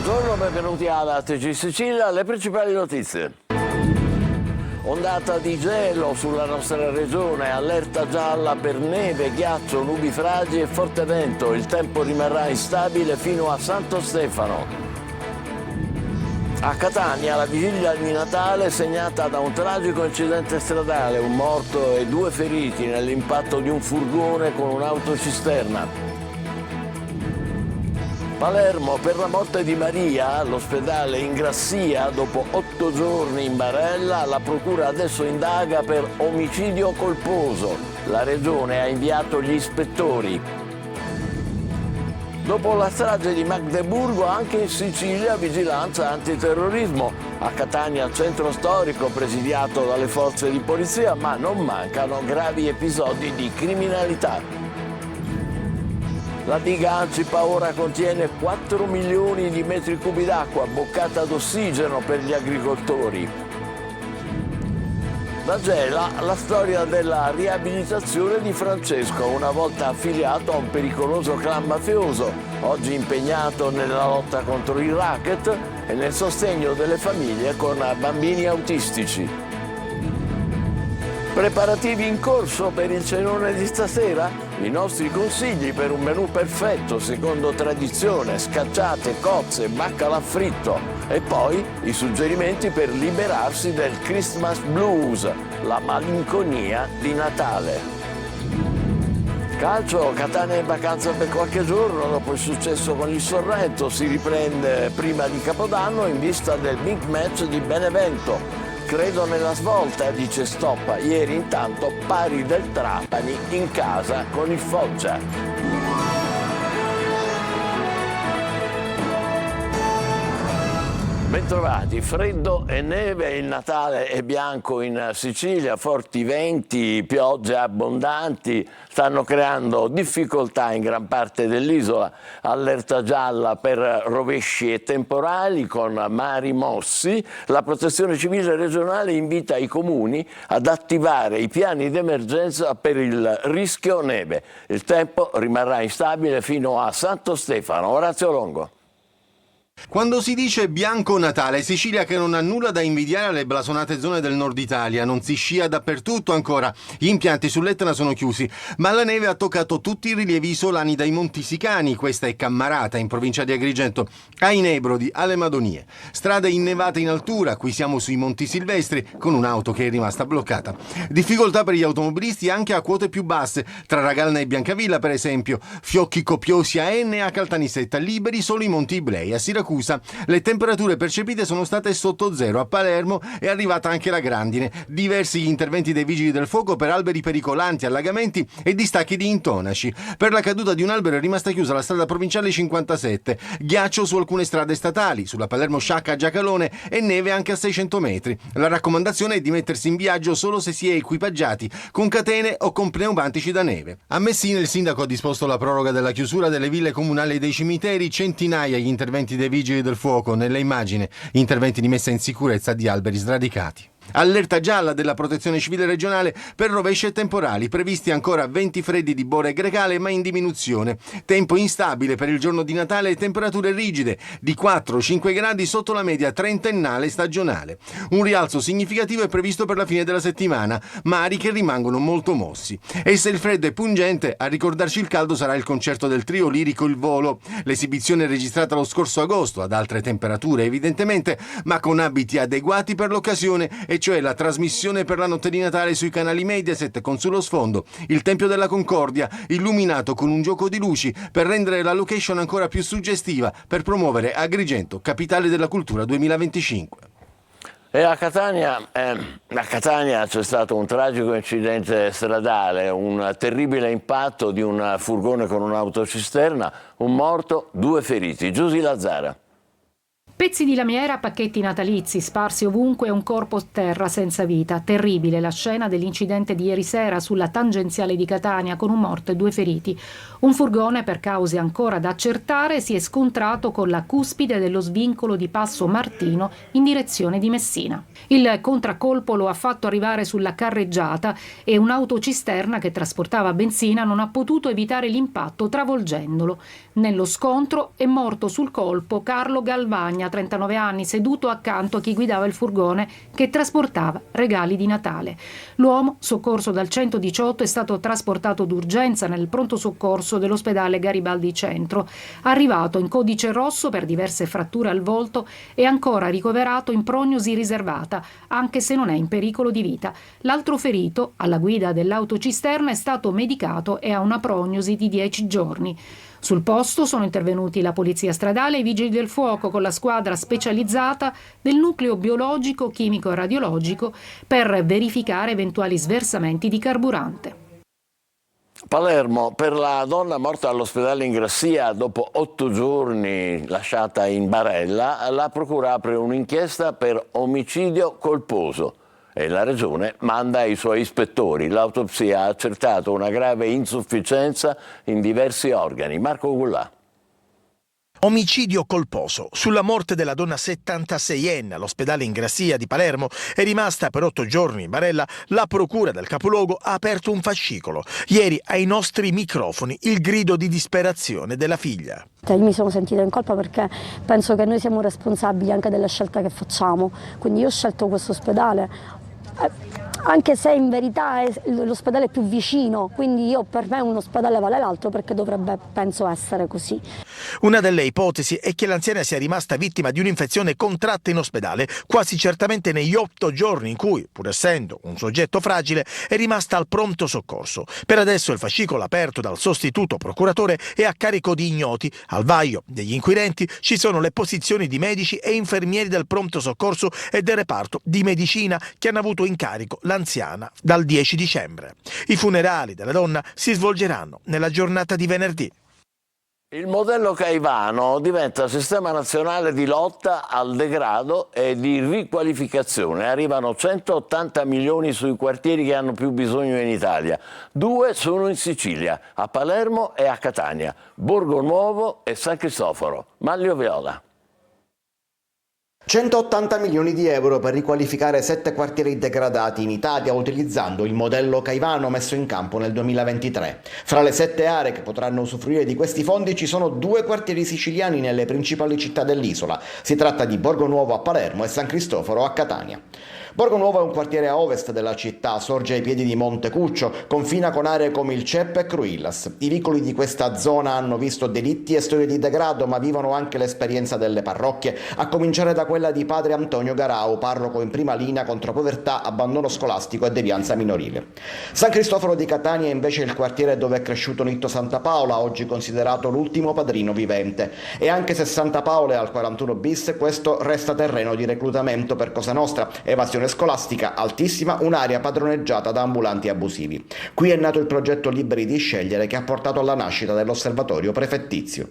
Buongiorno, benvenuti alla TG Sicilia, le principali notizie. Ondata di gelo sulla nostra regione, allerta gialla per neve, ghiaccio, nubifragi e forte vento. Il tempo rimarrà instabile fino a Santo Stefano. A Catania la vigilia di Natale segnata da un tragico incidente stradale, un morto e 2 feriti nell'impatto di un furgone con un'autocisterna. Palermo, per la morte di Maria, all'ospedale Ingrassia, dopo 8 giorni in barella, la procura adesso indaga per omicidio colposo. La regione ha inviato gli ispettori. Dopo la strage di Magdeburgo, anche in Sicilia vigilanza antiterrorismo. A Catania centro storico presidiato dalle forze di polizia, ma non mancano gravi episodi di criminalità. La diga Ancipa ora contiene 4 milioni di metri cubi d'acqua, boccata d'ossigeno per gli agricoltori. Da Gela la storia della riabilitazione di Francesco, una volta affiliato a un pericoloso clan mafioso, oggi impegnato nella lotta contro il racket e nel sostegno delle famiglie con bambini autistici. Preparativi in corso per il cenone di stasera? I nostri consigli per un menù perfetto secondo tradizione, scacciate, cozze, baccalà fritto. E poi i suggerimenti per liberarsi del Christmas blues, la malinconia di Natale. Calcio, Catania in vacanza per qualche giorno dopo il successo con il Sorrento, si riprende prima di Capodanno in vista del big match di Benevento. Credo nella svolta, dice Stoppa. Ieri intanto pari del Trapani in casa con il Foggia. Bentrovati, freddo e neve, il Natale è bianco in Sicilia, forti venti, piogge abbondanti stanno creando difficoltà in gran parte dell'isola, allerta gialla per rovesci e temporali con mari mossi. La Protezione Civile regionale invita i comuni ad attivare i piani d'emergenza per il rischio neve. Il tempo rimarrà instabile fino a Santo Stefano. Orazio Longo. Quando si dice bianco Natale, Sicilia che non ha nulla da invidiare alle blasonate zone del nord Italia, non si scia dappertutto ancora, gli impianti sull'Etna sono chiusi, ma la neve ha toccato tutti i rilievi isolani dai Monti Sicani, questa è Cammarata in provincia di Agrigento, ai Nebrodi, alle Madonie. Strade innevate in altura, qui siamo sui Monti Silvestri, con un'auto che è rimasta bloccata. Difficoltà per gli automobilisti anche a quote più basse, tra Ragalna e Biancavilla per esempio, fiocchi copiosi a Enne e a Caltanissetta, liberi solo i Monti Iblei, a Siracusa le temperature percepite sono state sotto zero. A Palermo è arrivata anche la grandine. Diversi gli interventi dei vigili del fuoco per alberi pericolanti, allagamenti e distacchi di intonaci. Per la caduta di un albero è rimasta chiusa la strada provinciale 57. Ghiaccio su alcune strade statali, sulla Palermo-Sciacca a Giacalone e neve anche a 600 metri. La raccomandazione è di mettersi in viaggio solo se si è equipaggiati con catene o con pneumatici da neve. A Messina il sindaco ha disposto la proroga della chiusura delle ville comunali e dei cimiteri, centinaia gli interventi dei vigili del fuoco, nelle immagini interventi di messa in sicurezza di alberi sradicati. Allerta gialla della Protezione Civile regionale per rovesci e temporali, previsti ancora venti freddi di Bora e Grecale ma in diminuzione. Tempo instabile per il giorno di Natale e temperature rigide di 4-5 gradi sotto la media trentennale stagionale. Un rialzo significativo è previsto per la fine della settimana, mari che rimangono molto mossi. E se il freddo è pungente, a ricordarci il caldo sarà il concerto del trio lirico Il Volo. L'esibizione è registrata lo scorso agosto, ad altre temperature evidentemente, ma con abiti adeguati per l'occasione, e cioè la trasmissione per la notte di Natale sui canali Mediaset con sullo sfondo il Tempio della Concordia illuminato con un gioco di luci per rendere la location ancora più suggestiva, per promuovere Agrigento, capitale della cultura 2025. E a Catania c'è stato un tragico incidente stradale, un terribile impatto di un furgone con un'autocisterna, un morto, 2 feriti. Giusy Lazzara. Pezzi di lamiera, pacchetti natalizi sparsi ovunque e un corpo terra senza vita. Terribile la scena dell'incidente di ieri sera sulla tangenziale di Catania con un morto e 2 feriti. Un furgone, per cause ancora da accertare, si è scontrato con la cuspide dello svincolo di Passo Martino in direzione di Messina. Il contraccolpo lo ha fatto arrivare sulla carreggiata e un'autocisterna che trasportava benzina non ha potuto evitare l'impatto travolgendolo. Nello scontro è morto sul colpo Carlo Galvagna, 39 anni, seduto accanto a chi guidava il furgone che trasportava regali di Natale. L'uomo, soccorso dal 118, è stato trasportato d'urgenza nel pronto soccorso dell'ospedale Garibaldi Centro. Arrivato in codice rosso per diverse fratture al volto, è ancora ricoverato in prognosi riservata, anche se non è in pericolo di vita. L'altro ferito, alla guida dell'autocisterna, è stato medicato e ha una prognosi di 10 giorni. Sul posto sono intervenuti la Polizia Stradale e i Vigili del Fuoco con la squadra specializzata del nucleo biologico, chimico e radiologico per verificare eventuali sversamenti di carburante. Palermo, per la donna morta all'ospedale Ingrassia dopo 8 giorni lasciata in barella, la procura apre un'inchiesta per omicidio colposo e la regione manda i suoi ispettori. L'autopsia ha accertato una grave insufficienza in diversi organi. Marco Gullà. Omicidio colposo. Sulla morte della donna 76enne all'ospedale Ingrassia di Palermo è rimasta per 8 giorni in barella. La procura del capoluogo ha aperto un fascicolo. Ieri ai nostri microfoni il grido di disperazione della figlia. Io mi sono sentita in colpa perché penso che noi siamo responsabili anche delle scelte che facciamo. Quindi io ho scelto questo ospedale, anche se in verità è l'ospedale più vicino, quindi per me un ospedale vale l'altro perché dovrebbe, penso, essere così. Una delle ipotesi è che l'anziana sia rimasta vittima di un'infezione contratta in ospedale, quasi certamente negli 8 giorni in cui, pur essendo un soggetto fragile, è rimasta al pronto soccorso. Per adesso il fascicolo aperto dal sostituto procuratore è a carico di ignoti. Al vaglio degli inquirenti ci sono le posizioni di medici e infermieri del pronto soccorso e del reparto di medicina che hanno avuto in carico l'anziana dal 10 dicembre. I funerali della donna si svolgeranno nella giornata di venerdì. Il modello Caivano diventa sistema nazionale di lotta al degrado e di riqualificazione. Arrivano 180 milioni sui quartieri che hanno più bisogno in Italia. 2 sono in Sicilia, a Palermo e a Catania, Borgo Nuovo e San Cristoforo. Manlio Viola. 180 milioni di euro per riqualificare 7 quartieri degradati in Italia utilizzando il modello Caivano messo in campo nel 2023. Fra le 7 aree che potranno usufruire di questi fondi ci sono 2 quartieri siciliani nelle principali città dell'isola. Si tratta di Borgo Nuovo a Palermo e San Cristoforo a Catania. Borgo Nuovo è un quartiere a ovest della città, sorge ai piedi di Monte Cuccio, confina con aree come il Cep e Cruillas. I vicoli di questa zona hanno visto delitti e storie di degrado, ma vivono anche l'esperienza delle parrocchie, a cominciare da quella di padre Antonio Garau, parroco in prima linea contro povertà, abbandono scolastico e devianza minorile. San Cristoforo di Catania è invece il quartiere dove è cresciuto Nitto Santapaola, oggi considerato l'ultimo padrino vivente. E anche se Santapaola è al 41 bis, questo resta terreno di reclutamento per Cosa Nostra, evasione scolastica altissima, un'area padroneggiata da ambulanti abusivi. Qui è nato il progetto Liberi di Scegliere che ha portato alla nascita dell'osservatorio prefettizio.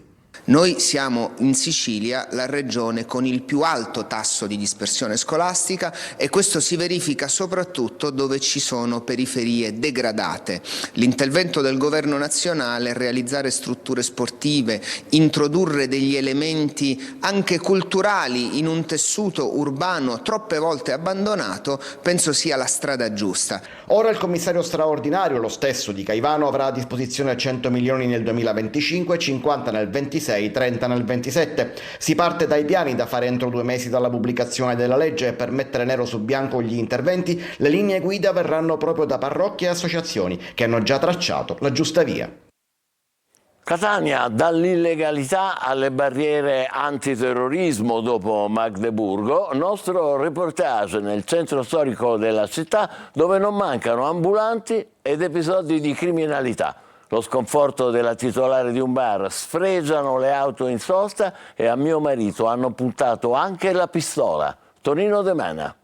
Noi siamo in Sicilia la regione con il più alto tasso di dispersione scolastica e questo si verifica soprattutto dove ci sono periferie degradate. L'intervento del governo nazionale è realizzare strutture sportive, introdurre degli elementi anche culturali in un tessuto urbano troppe volte abbandonato, penso sia la strada giusta. Ora il commissario straordinario, lo stesso di Caivano, avrà a disposizione 100 milioni nel 2025, 50 nel 26, 30 nel 27. Si parte dai piani da fare entro 2 mesi dalla pubblicazione della legge e per mettere nero su bianco gli interventi, le linee guida verranno proprio da parrocchie e associazioni che hanno già tracciato la giusta via. Catania, dall'illegalità alle barriere antiterrorismo dopo Magdeburgo, nostro reportage nel centro storico della città dove non mancano ambulanti ed episodi di criminalità. Lo sconforto della titolare di un bar, sfregiano le auto in sosta e a mio marito hanno puntato anche la pistola. Tonino De Mena.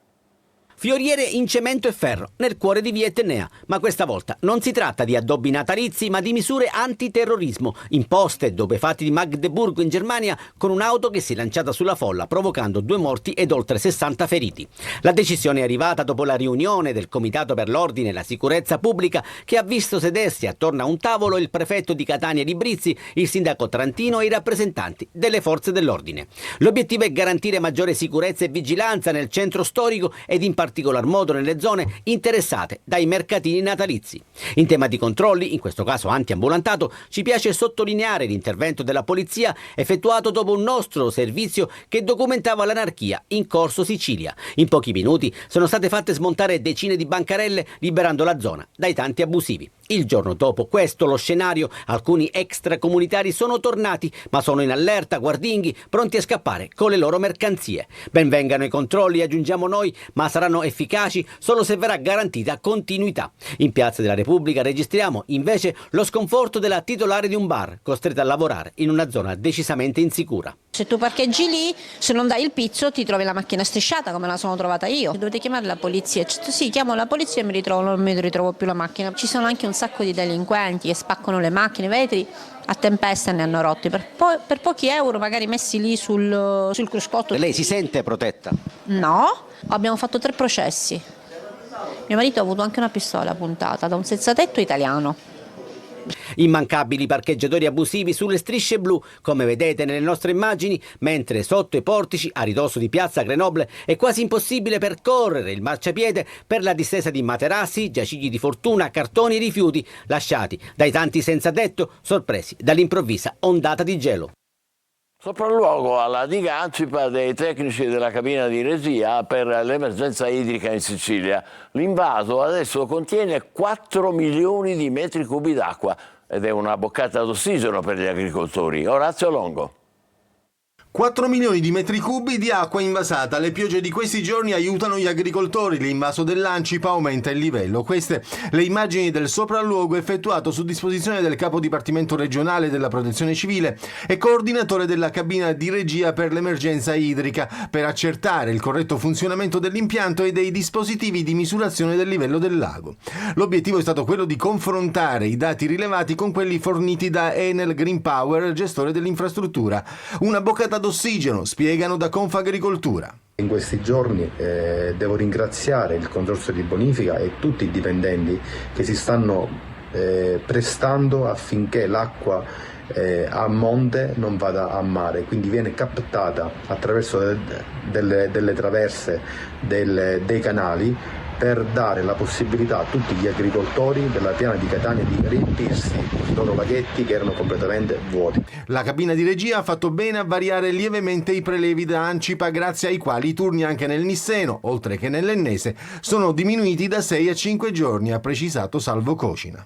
Fioriere in cemento e ferro, nel cuore di via Etnea. Ma questa volta non si tratta di addobbi natalizi, ma di misure antiterrorismo, imposte dopo i fatti di Magdeburgo in Germania, con un'auto che si è lanciata sulla folla, provocando 2 morti ed oltre 60 feriti. La decisione è arrivata dopo la riunione del Comitato per l'Ordine e la Sicurezza Pubblica, che ha visto sedersi attorno a un tavolo il prefetto di Catania Librizzi, il sindaco Trantino e i rappresentanti delle forze dell'ordine. L'obiettivo è garantire maggiore sicurezza e vigilanza nel centro storico ed in particolar modo nelle zone interessate dai mercatini natalizi. In tema di controlli, in questo caso antiambulantato, ci piace sottolineare l'intervento della polizia effettuato dopo un nostro servizio che documentava l'anarchia in Corso Sicilia. In pochi minuti sono state fatte smontare decine di bancarelle, liberando la zona dai tanti abusivi. Il giorno dopo questo lo scenario, alcuni extracomunitari sono tornati, ma sono in allerta, guardinghi, pronti a scappare con le loro mercanzie. Ben vengano i controlli, aggiungiamo noi, ma saranno efficaci solo se verrà garantita continuità. In Piazza della Repubblica registriamo invece lo sconforto della titolare di un bar, costretta a lavorare in una zona decisamente insicura. Se tu parcheggi lì, se non dai il pizzo ti trovi la macchina strisciata come la sono trovata io. Dovete chiamare la polizia. Sì, chiamo la polizia e non mi ritrovo più la macchina. Ci sono anche un sacco di delinquenti che spaccano le macchine, i vetri a tempesta ne hanno rotti per pochi euro magari messi lì sul cruscotto. Lei si sente protetta? No, abbiamo fatto 3 processi. Mio marito ha avuto anche una pistola puntata da un senzatetto italiano. Immancabili parcheggiatori abusivi sulle strisce blu, come vedete nelle nostre immagini, mentre sotto i portici, a ridosso di piazza Grenoble, è quasi impossibile percorrere il marciapiede per la distesa di materassi, giacigli di fortuna, cartoni e rifiuti lasciati dai tanti senza tetto, sorpresi dall'improvvisa ondata di gelo. Sopralluogo alla diga Ancipa dei tecnici della cabina di regia per l'emergenza idrica in Sicilia. L'invaso adesso contiene 4 milioni di metri cubi d'acqua ed è una boccata d'ossigeno per gli agricoltori. Orazio Longo. 4 milioni di metri cubi di acqua invasata. Le piogge di questi giorni aiutano gli agricoltori. L'invaso dell'Ancipa aumenta il livello. Queste le immagini del sopralluogo effettuato su disposizione del capo dipartimento regionale della protezione civile e coordinatore della cabina di regia per l'emergenza idrica per accertare il corretto funzionamento dell'impianto e dei dispositivi di misurazione del livello del lago. L'obiettivo è stato quello di confrontare i dati rilevati con quelli forniti da Enel Green Power, gestore dell'infrastruttura. Una boccata d'ossigeno, spiegano da Confagricoltura. In questi giorni devo ringraziare il Consorzio di Bonifica e tutti i dipendenti che si stanno prestando affinché l'acqua a monte non vada a mare, quindi viene captata attraverso delle traverse dei canali per dare la possibilità a tutti gli agricoltori della piana di Catania di riempirsi i loro laghetti che erano completamente vuoti. La cabina di regia ha fatto bene a variare lievemente i prelevi da Ancipa, grazie ai quali i turni anche nel Nisseno, oltre che nell'Ennese, sono diminuiti da 6 a 5 giorni, ha precisato Salvo Cocina.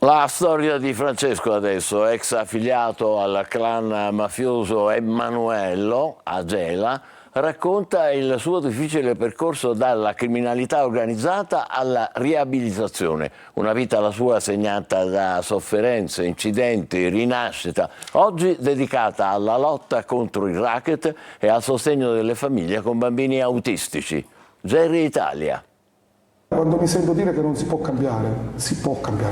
La storia di Francesco adesso, ex affiliato al clan mafioso Emanuello a Gela, racconta il suo difficile percorso dalla criminalità organizzata alla riabilitazione. Una vita la sua segnata da sofferenze, incidenti, rinascita, oggi dedicata alla lotta contro il racket e al sostegno delle famiglie con bambini autistici. Jerry Italia. Quando mi sento dire che non si può cambiare,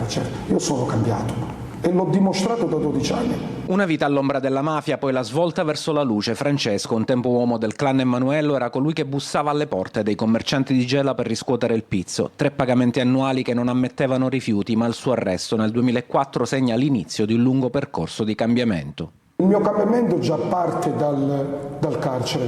certo. Io sono cambiato e l'ho dimostrato da 12 anni. Una vita all'ombra della mafia, poi la svolta verso la luce. Francesco, un tempo uomo del clan Emanuello, era colui che bussava alle porte dei commercianti di Gela per riscuotere il pizzo. 3 pagamenti annuali che non ammettevano rifiuti, ma il suo arresto nel 2004 segna l'inizio di un lungo percorso di cambiamento. Il mio cambiamento già parte dal carcere,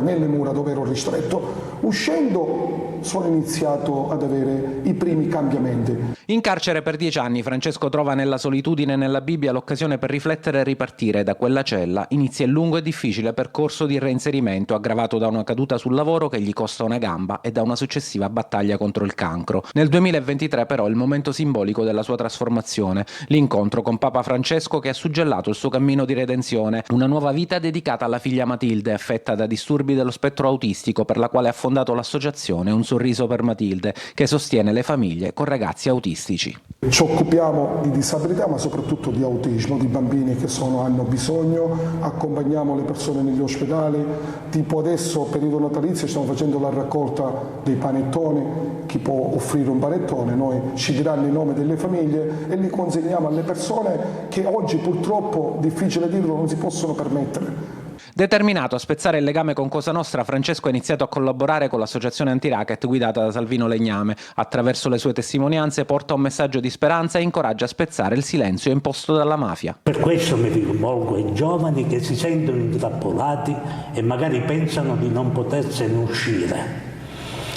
nelle mura dove ero ristretto. Uscendo sono iniziato ad avere i primi cambiamenti. In carcere per 10 anni Francesco trova nella solitudine e nella Bibbia l'occasione per riflettere e ripartire. Da quella cella inizia il lungo e difficile percorso di reinserimento, aggravato da una caduta sul lavoro che gli costa una gamba e da una successiva battaglia contro il cancro. Nel 2023 però è il momento simbolico della sua trasformazione, l'incontro con Papa Francesco che ha suggellato il suo cammino di redenzione, una nuova vita dedicata alla figlia Matilde, affetta da disturbi dello spettro autistico, per la quale ha fondato l'associazione Un Sorriso per Matilde, che sostiene le famiglie con ragazzi autistici. Ci occupiamo di disabilità, ma soprattutto di autismo, di bambini che hanno bisogno, accompagniamo le persone negli ospedali, tipo adesso periodo natalizio stiamo facendo la raccolta dei panettoni, chi può offrire un panettone, noi ci diranno il nome delle famiglie e li consegniamo alle persone che oggi purtroppo, difficile dirlo, non si possono permettere. Determinato a spezzare il legame con Cosa Nostra, Francesco ha iniziato a collaborare con l'associazione antiracket guidata da Salvino Legname. Attraverso le sue testimonianze porta un messaggio di speranza e incoraggia a spezzare il silenzio imposto dalla mafia. Per questo mi rivolgo ai giovani che si sentono intrappolati e magari pensano di non potersene uscire.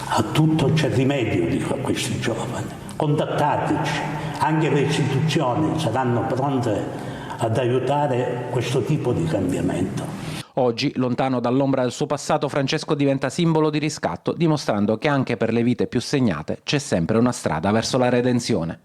A tutto c'è rimedio, dico a questi giovani. Contattateci, anche le istituzioni saranno pronte ad aiutare questo tipo di cambiamento. Oggi, lontano dall'ombra del suo passato, Francesco diventa simbolo di riscatto, dimostrando che anche per le vite più segnate c'è sempre una strada verso la redenzione.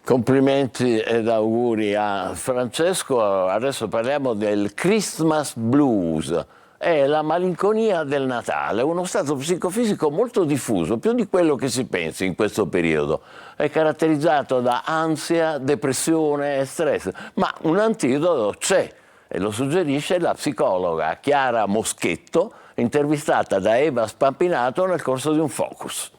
Complimenti ed auguri a Francesco. Adesso parliamo del Christmas Blues. È la malinconia del Natale, uno stato psicofisico molto diffuso, più di quello che si pensi in questo periodo. È caratterizzato da ansia, depressione e stress, ma un antidoto c'è e lo suggerisce la psicologa Chiara Moschetto, intervistata da Eva Spampinato nel corso di un focus.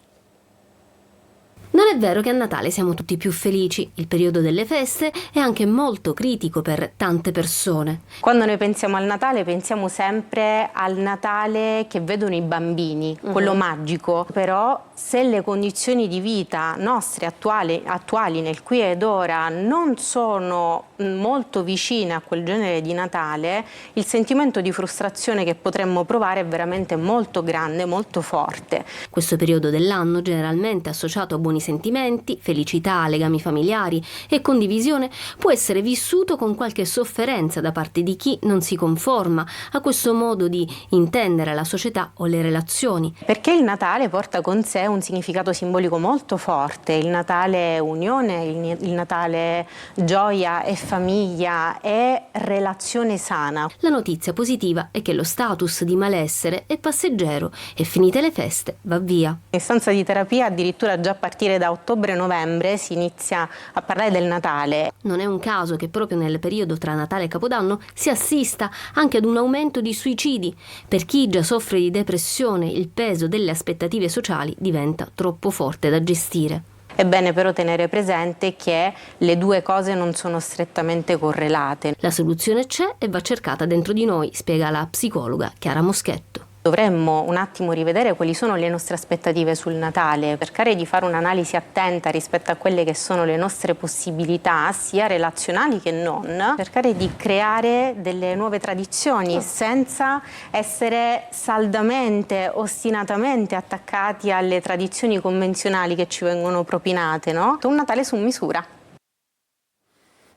Non è vero che a Natale siamo tutti più felici. Il periodo delle feste è anche molto critico per tante persone. Quando noi pensiamo al Natale, pensiamo sempre al Natale che vedono i bambini, quello magico. Però se le condizioni di vita nostre attuali nel qui ed ora non sono molto vicine a quel genere di Natale, il sentimento di frustrazione che potremmo provare è veramente molto grande, molto forte. Questo periodo dell'anno, generalmente associato a buoni sentimenti, felicità, legami familiari e condivisione, può essere vissuto con qualche sofferenza da parte di chi non si conforma a questo modo di intendere la società o le relazioni. Perché il Natale porta con sé un significato simbolico molto forte. Il Natale è unione, il Natale gioia e famiglia e relazione sana. La notizia positiva è che lo status di malessere è passeggero e finite le feste va via. In stanza di terapia addirittura già a partire da ottobre-novembre si inizia a parlare del Natale. Non è un caso che proprio nel periodo tra Natale e Capodanno si assista anche ad un aumento di suicidi. Per chi già soffre di depressione, il peso delle aspettative sociali diventa troppo forte da gestire. È bene però tenere presente che le due cose non sono strettamente correlate. La soluzione c'è e va cercata dentro di noi, spiega la psicologa Chiara Moschetto. Dovremmo un attimo rivedere quali sono le nostre aspettative sul Natale, cercare di fare un'analisi attenta rispetto a quelle che sono le nostre possibilità, sia relazionali che non, cercare di creare delle nuove tradizioni senza essere saldamente, ostinatamente attaccati alle tradizioni convenzionali che ci vengono propinate, no? Un Natale su misura.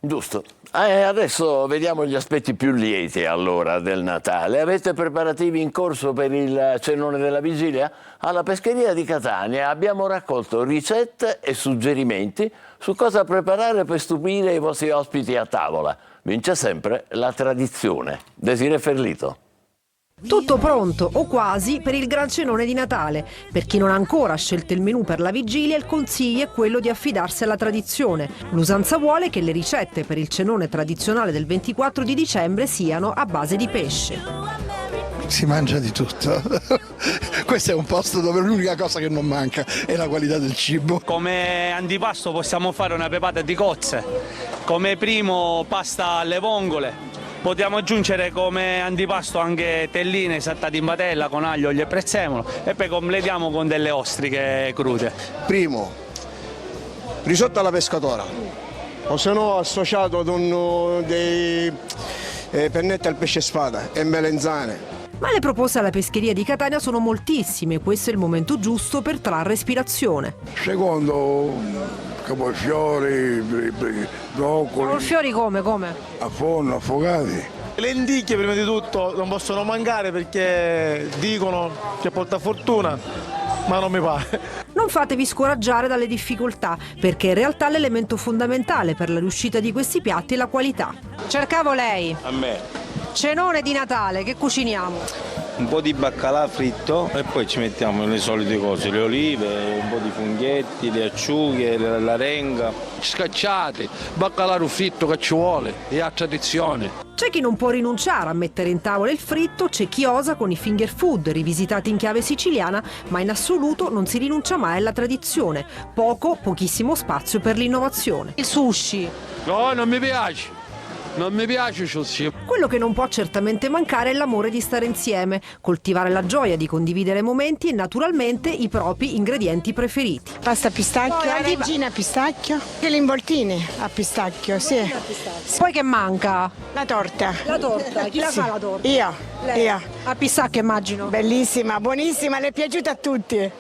Giusto. Adesso vediamo gli aspetti più lieti allora del Natale. Avete preparativi in corso per il cenone della vigilia? Alla Pescheria di Catania abbiamo raccolto ricette e suggerimenti su cosa preparare per stupire i vostri ospiti a tavola. Vince sempre la tradizione. Desiree Ferlito. Tutto pronto, o quasi, per il gran cenone di Natale. Per chi non ha ancora scelto il menù per la vigilia, il consiglio è quello di affidarsi alla tradizione. L'usanza vuole che le ricette per il cenone tradizionale del 24 di dicembre siano a base di pesce. Si mangia di tutto. Questo è un posto dove l'unica cosa che non manca è la qualità del cibo. Come antipasto possiamo fare una pepata di cozze, come primo pasta alle vongole. Potremmo aggiungere come antipasto anche telline saltate in padella con aglio, olio e prezzemolo e poi completiamo con delle ostriche crude. Primo, risotto alla pescatora, o se no associato con dei pennetti al pesce spada e melenzane. Ma le proposte alla Pescheria di Catania sono moltissime, questo è il momento giusto per trarre ispirazione. Secondo cavolfiori, broccoli. Cavolfiori come? A forno, affogati. Le lenticchie prima di tutto non possono mancare perché dicono che porta fortuna, ma non mi pare. Non fatevi scoraggiare dalle difficoltà, perché in realtà l'elemento fondamentale per la riuscita di questi piatti è la qualità. Cercavo lei. A me. Cenone di Natale, che cuciniamo? Un po' di baccalà fritto e poi ci mettiamo le solite cose, le olive, un po' di funghetti, le acciughe, l'arenga. Scacciati, baccalà fritto che ci vuole, è a tradizione. C'è chi non può rinunciare a mettere in tavola il fritto, c'è chi osa con i finger food rivisitati in chiave siciliana, ma in assoluto non si rinuncia mai alla tradizione. Pochissimo spazio per l'innovazione. Il sushi. No, non mi piace. Non mi piace sushi. Quello che non può certamente mancare è l'amore di stare insieme, coltivare la gioia di condividere momenti e naturalmente i propri ingredienti preferiti. Pasta pistacchio, la regina pistacchio e le involtine a pistacchio, sì. Poi che manca? La torta. La torta, chi la fa la torta? Io. Lei. Io. A pistacchio immagino. Bellissima, buonissima, le è piaciuta a tutti.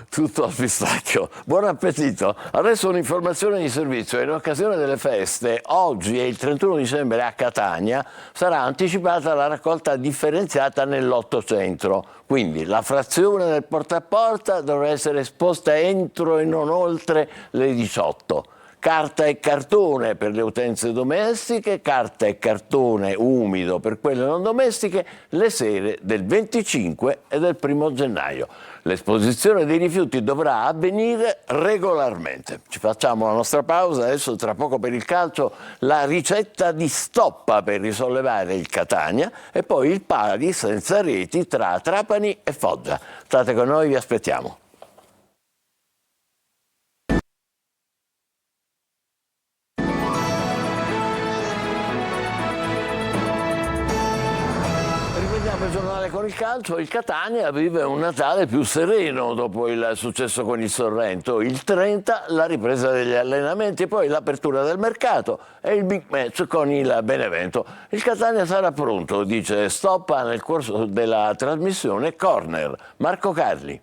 Tutto al pistacchio. Buon appetito. Adesso un'informazione di servizio. In occasione delle feste, oggi e il 31 dicembre a Catania sarà anticipata la raccolta differenziata nell'800. Quindi la frazione del porta a porta dovrà essere esposta entro e non oltre le 18. Carta e cartone per le utenze domestiche, carta e cartone umido per quelle non domestiche, le sere del 25 e del 1 gennaio. L'esposizione dei rifiuti dovrà avvenire regolarmente. Ci facciamo la nostra pausa, adesso tra poco per il calcio la ricetta di stoppa per risollevare il Catania e poi il pari senza reti tra Trapani e Foggia. State con noi, vi aspettiamo. Il giornale con il calcio, il Catania vive un Natale più sereno dopo il successo con il Sorrento. Il 30 la ripresa degli allenamenti, poi l'apertura del mercato e il big match con il Benevento. Il Catania sarà pronto, dice Stoppa nel corso della trasmissione Corner. Marco Carli.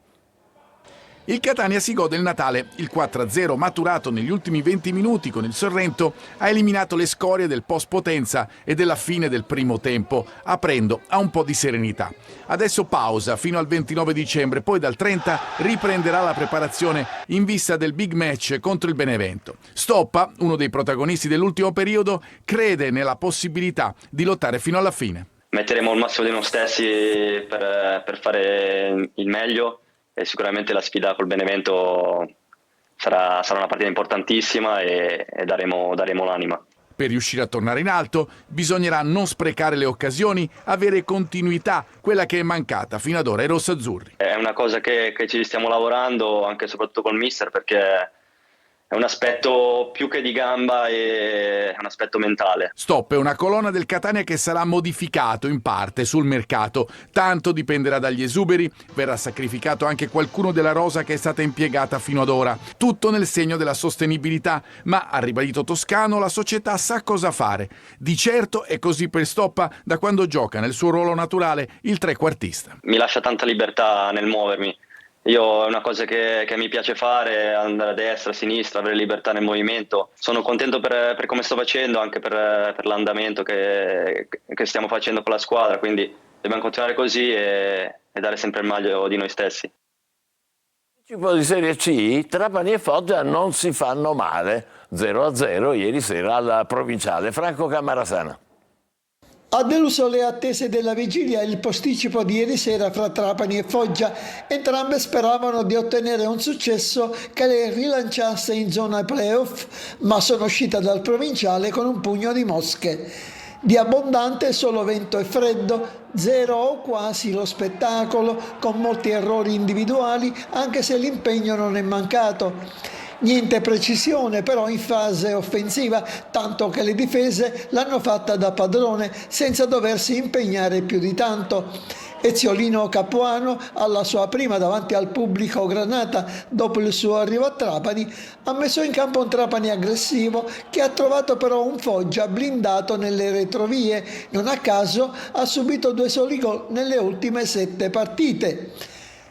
Il Catania si gode il Natale. Il 4-0 maturato negli ultimi 20 minuti con il Sorrento ha eliminato le scorie del post-potenza e della fine del primo tempo, aprendo a un po' di serenità. Adesso pausa fino al 29 dicembre, poi dal 30 riprenderà la preparazione in vista del big match contro il Benevento. Stoppa, uno dei protagonisti dell'ultimo periodo, crede nella possibilità di lottare fino alla fine. Metteremo il massimo di noi stessi per fare il meglio. E sicuramente la sfida col Benevento sarà una partita importantissima e daremo l'anima. Per riuscire a tornare in alto bisognerà non sprecare le occasioni, avere continuità, quella che è mancata fino ad ora ai rossazzurri. È una cosa che ci stiamo lavorando anche e soprattutto col mister, perché è un aspetto più che di gamba, è un aspetto mentale. Stop è una colonna del Catania che sarà modificato in parte sul mercato. Tanto dipenderà dagli esuberi, verrà sacrificato anche qualcuno della rosa che è stata impiegata fino ad ora. Tutto nel segno della sostenibilità, ma ha ribadito Toscano, la società sa cosa fare. Di certo è così per Stoppa da quando gioca nel suo ruolo naturale il trequartista. Mi lascia tanta libertà nel muovermi. Io è una cosa che mi piace fare, andare a destra, a sinistra, avere libertà nel movimento. Sono contento per come sto facendo, anche per l'andamento che stiamo facendo con la squadra, quindi dobbiamo continuare così e dare sempre il meglio di noi stessi. Tipo di Serie C, Trapani e Foggia non si fanno male. 0-0 ieri sera al Provinciale. Franco Camarasana. Ha deluso le attese della vigilia il posticipo di ieri sera fra Trapani e Foggia. Entrambe speravano di ottenere un successo che le rilanciasse in zona playoff, ma sono uscite dal Provinciale con un pugno di mosche. Di abbondante solo vento e freddo, zero o quasi lo spettacolo, con molti errori individuali, anche se l'impegno non è mancato. Niente precisione però in fase offensiva, tanto che le difese l'hanno fatta da padrone senza doversi impegnare più di tanto. Eziolino Capuano, alla sua prima davanti al pubblico granata dopo il suo arrivo a Trapani, ha messo in campo un Trapani aggressivo che ha trovato però un Foggia blindato nelle retrovie. Non a caso ha subito 2 soli gol nelle ultime 7 partite.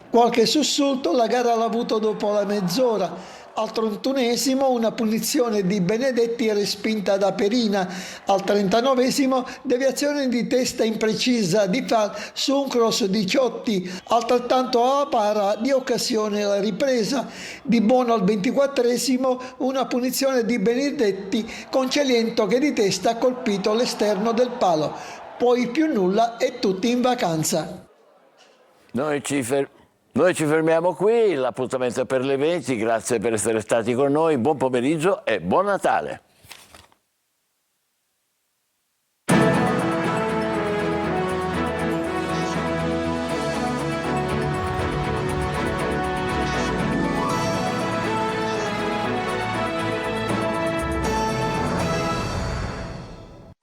Qualche sussulto la gara l'ha avuto dopo la mezz'ora. Al 31esimo una punizione di Benedetti respinta da Perina. Al 39esimo deviazione di testa imprecisa di Fal su un cross di Ciotti. Altrettanto a para di occasione la ripresa. Di buono al 24esimo una punizione di Benedetti con Celiento che di testa ha colpito l'esterno del palo. Poi più nulla e tutti in vacanza. Noi ci fermiamo qui, l'appuntamento è per le 20, grazie per essere stati con noi, buon pomeriggio e buon Natale.